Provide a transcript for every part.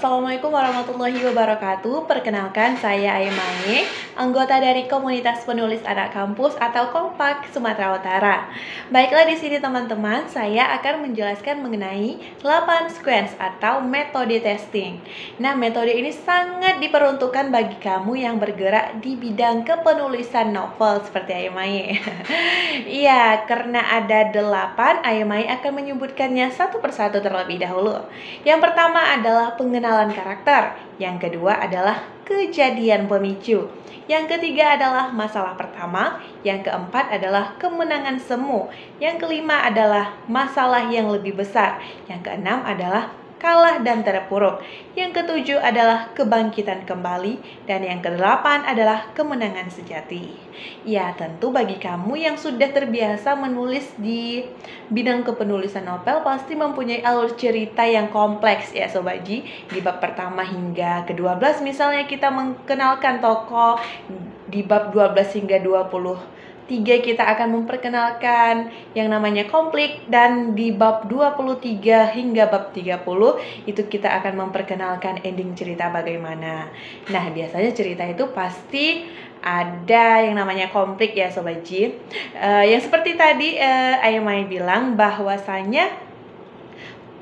Assalamualaikum warahmatullahi wabarakatuh. Perkenalkan, saya Ayemae, anggota dari komunitas penulis anak kampus atau Kompak Sumatera Utara. Baiklah, di sini teman-teman, saya akan menjelaskan mengenai 8 sequence atau metode testing. Nah, metode ini sangat diperuntukkan bagi kamu yang bergerak di bidang kepenulisan novel seperti Ayemae. Iya, karena ada 8, Ayemae akan menyebutkannya satu persatu terlebih dahulu. Yang pertama adalah pengenalan karakter, yang kedua adalah kejadian pemicu, yang ketiga adalah masalah pertama, yang keempat adalah kemenangan semu, yang kelima adalah masalah yang lebih besar, yang keenam adalah kalah dan terpuruk, yang ketujuh adalah kebangkitan kembali, dan yang kedelapan adalah kemenangan sejati. Ya, tentu bagi kamu yang sudah terbiasa menulis di bidang kepenulisan novel pasti mempunyai alur cerita yang kompleks ya Sobat Ji. Di bab pertama hingga ke-12 misalnya kita mengenalkan tokoh, di bab 12 hingga 23 kita akan memperkenalkan yang namanya konflik, dan di bab 23 hingga bab 30 itu kita akan memperkenalkan ending cerita bagaimana. Nah, biasanya cerita itu pasti ada yang namanya konflik ya Sobat Ji. Yang seperti tadi Ayemae bilang bahwasanya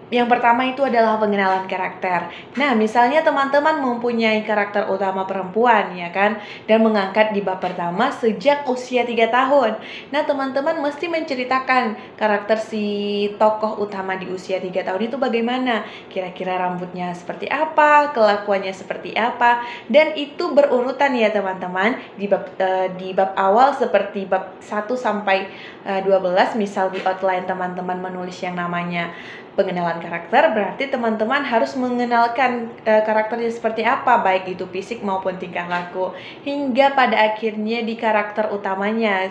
yang pertama itu adalah pengenalan karakter. Nah, misalnya teman-teman mempunyai karakter utama perempuan ya kan, dan mengangkat di bab pertama sejak usia 3 tahun. Nah, teman-teman mesti menceritakan karakter si tokoh utama di usia 3 tahun itu bagaimana. Kira-kira rambutnya seperti apa, kelakuannya seperti apa, dan itu berurutan ya teman-teman. Di bab awal seperti bab 1 sampai 12, misal di outline teman-teman menulis yang namanya pengenalan karakter, berarti teman-teman harus mengenalkan karakternya seperti apa, baik itu fisik maupun tingkah laku, hingga pada akhirnya di karakter utamanya.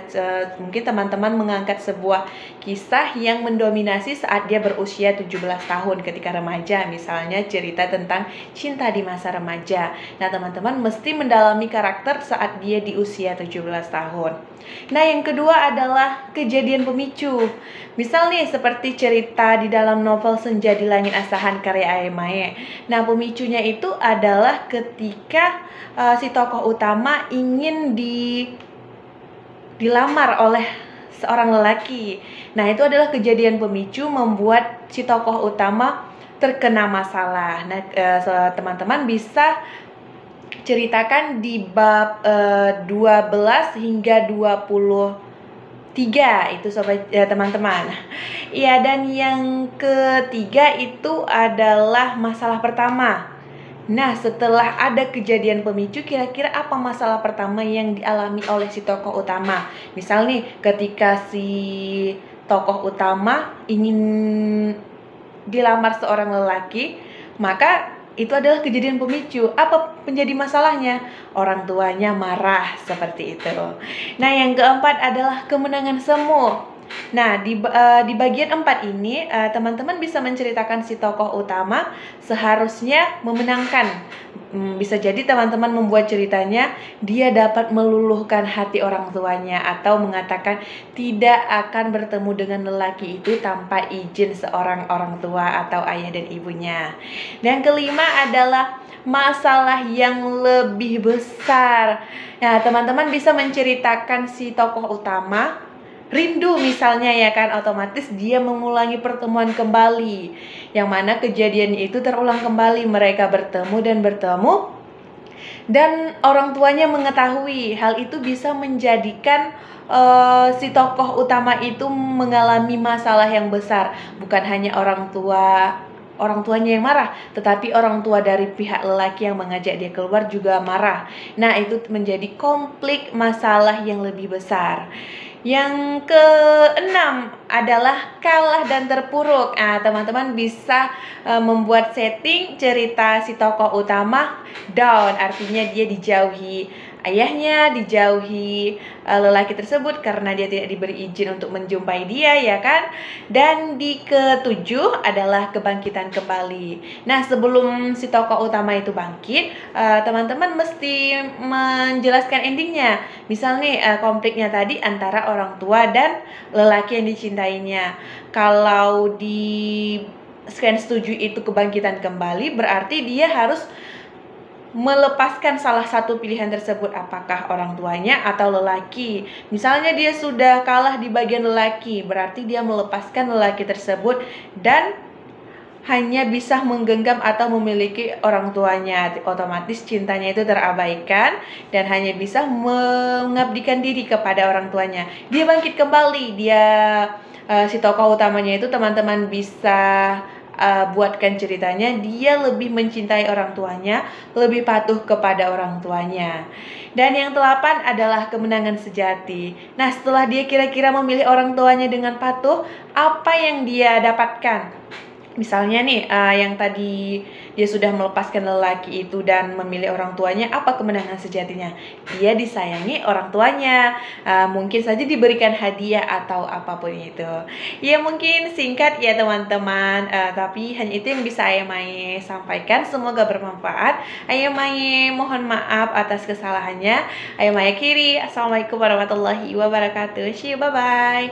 Mungkin teman-teman mengangkat sebuah kisah yang mendominasi saat dia berusia 17 tahun ketika remaja, misalnya cerita tentang cinta di masa remaja. Nah, teman-teman mesti mendalami karakter saat dia di usia 17 tahun. Nah, yang kedua adalah kejadian pemicu. Misal nih seperti cerita di dalam novel Senja di Langit Asahan karya Ayemae. Nah, pemicunya itu adalah ketika si tokoh utama ingin dilamar oleh seorang lelaki. Nah, itu adalah kejadian pemicu membuat si tokoh utama terkena masalah. Nah, teman-teman bisa ceritakan di bab 12 hingga 23 itu sobat teman-teman. Iya, dan yang ketiga itu adalah masalah pertama. Nah, setelah ada kejadian pemicu, kira-kira apa masalah pertama yang dialami oleh si tokoh utama? Misal nih, ketika si tokoh utama ingin dilamar seorang lelaki, maka itu adalah kejadian pemicu. Apa menjadi masalahnya? Orang tuanya marah, seperti itu. Nah, yang keempat adalah kemenangan semu. Nah, di bagian 4 ini teman-teman bisa menceritakan si tokoh utama seharusnya memenangkan. Bisa jadi teman-teman membuat ceritanya dia dapat meluluhkan hati orang tuanya, atau mengatakan tidak akan bertemu dengan lelaki itu tanpa izin seorang orang tua atau ayah dan ibunya. Dan yang kelima adalah masalah yang lebih besar. Nah, teman-teman bisa menceritakan si tokoh utama rindu misalnya ya kan, otomatis dia mengulangi pertemuan kembali, yang mana kejadian itu terulang kembali, mereka bertemu dan orang tuanya mengetahui. Hal itu bisa menjadikan si tokoh utama itu mengalami masalah yang besar. Bukan hanya orang tuanya yang marah, tetapi orang tua dari pihak lelaki yang mengajak dia keluar juga marah. Nah, itu menjadi konflik masalah yang lebih besar. Yang keenam adalah kalah dan terpuruk. Nah, teman-teman bisa membuat setting cerita si tokoh utama down, artinya dia dijauhi ayahnya, dijauhi lelaki tersebut karena dia tidak diberi izin untuk menjumpai dia ya kan. Dan di ketujuh adalah kebangkitan kembali. Nah, sebelum si tokoh utama itu bangkit, teman-teman mesti menjelaskan endingnya. Misal nih konfliknya tadi antara orang tua dan lelaki yang dicintainya. Kalau di scan setuju itu kebangkitan kembali, berarti dia harus melepaskan salah satu pilihan tersebut, apakah orang tuanya atau lelaki. Misalnya dia sudah kalah di bagian lelaki, berarti dia melepaskan lelaki tersebut dan hanya bisa menggenggam atau memiliki orang tuanya. Otomatis cintanya itu terabaikan dan hanya bisa mengabdikan diri kepada orang tuanya. Dia bangkit kembali, dia si tokoh utamanya itu, teman-teman bisa buatkan ceritanya, dia lebih mencintai orang tuanya, lebih patuh kepada orang tuanya. Dan yang ke-8 adalah kemenangan sejati. Nah, setelah dia kira-kira memilih orang tuanya dengan patuh, apa yang dia dapatkan? Misalnya nih, yang tadi dia sudah melepaskan lelaki itu dan memilih orang tuanya, apa kemenangan sejatinya? Dia disayangi orang tuanya, mungkin saja diberikan hadiah atau apapun itu. Ya mungkin singkat ya teman-teman, tapi hanya itu yang bisa Ayah Mae sampaikan. Semoga bermanfaat. Ayah Mae mohon maaf atas kesalahannya. Ayah Mae akhiri. Assalamualaikum warahmatullahi wabarakatuh. See you, bye-bye.